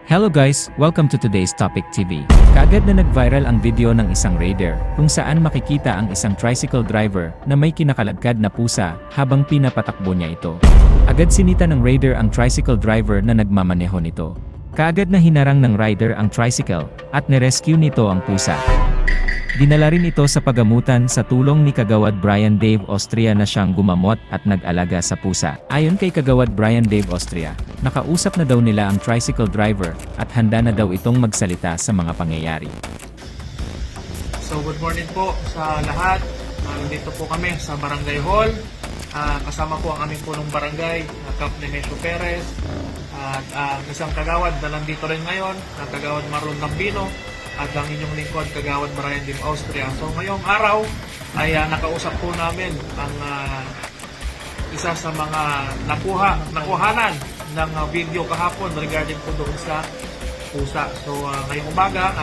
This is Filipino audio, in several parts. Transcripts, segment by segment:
Hello guys, welcome to today's Topic TV. Kaagad na nag-viral ang video ng isang raider, kung saan makikita ang isang tricycle driver na may kinakaladkad na pusa habang pinapatakbo niya ito. Agad sinita ng raider ang tricycle driver na nagmamaneho nito. Kaagad na hinarang ng rider ang tricycle at nirescue nito ang pusa. Dinala rin ito sa pagamutan sa tulong ni Kagawad Brian Dave Austria na siyang gumamot at nag-alaga sa pusa. Ayon kay Kagawad Brian Dave Austria, nakausap na daw nila ang tricycle driver at handa na daw itong magsalita sa mga pangyayari. So good morning po sa lahat. Nandito po kami sa Barangay Hall. Kasama po ang aming punong barangay, Cap Nemesio Perez. At isang kagawad na nandito rin ngayon, Kagawad Marlon Lambino. At ang inyong lingkod, Kagawad Brian Dave Austria. So ngayong araw ay nakausap po namin ang isa sa mga nakuhanan ng video kahapon regarding po doon sa pusa. So ngayong umaga,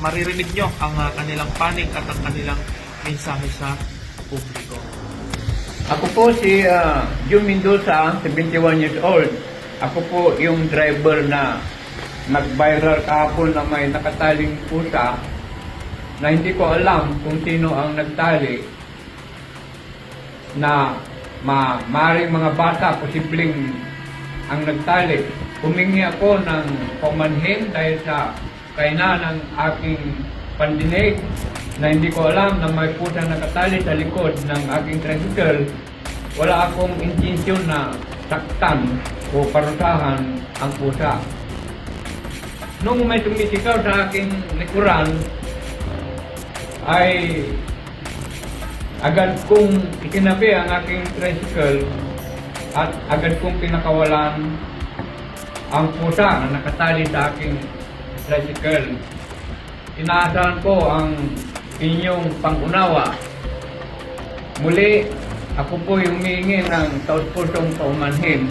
maririnig nyo ang kanilang panig at ang kanilang mensahe sa publiko. Ako po si Jun Mendoza, 71 years old. Ako po yung driver na nag-viral kahapon na may nakataling pusa na hindi ko alam kung sino ang nagtali, na maaaring mga bata posibleng ang nagtali. Humingi ako ng paumanhin dahil sa kaina ng aking pandinig na hindi ko alam na may pusa nakatali sa likod ng aking tricycle. Wala akong intensyon na saktan o parusahan ang pusa. Nung may tumisigaw sa aking likuran, ay agad kong itinabi ang aking tricycle at agad kong pinakawalan ang pusa na nakatali sa aking tricycle. Inaasahan ko ang inyong pangunawa. Muli, ako po yung humingi ng taus-pusong paumanhin.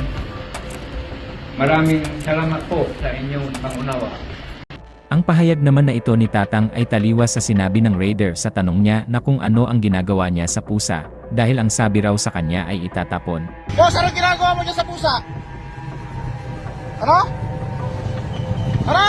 Maraming salamat po sa inyong pangunawa. Ang pahayag naman na ito ni Tatang ay taliwas sa sinabi ng raider sa tanong niya na kung ano ang ginagawa niya sa pusa, dahil ang sabi raw sa kanya ay itatapon. Boss, anong ginagawa mo dyan sa pusa? Ano? Ano?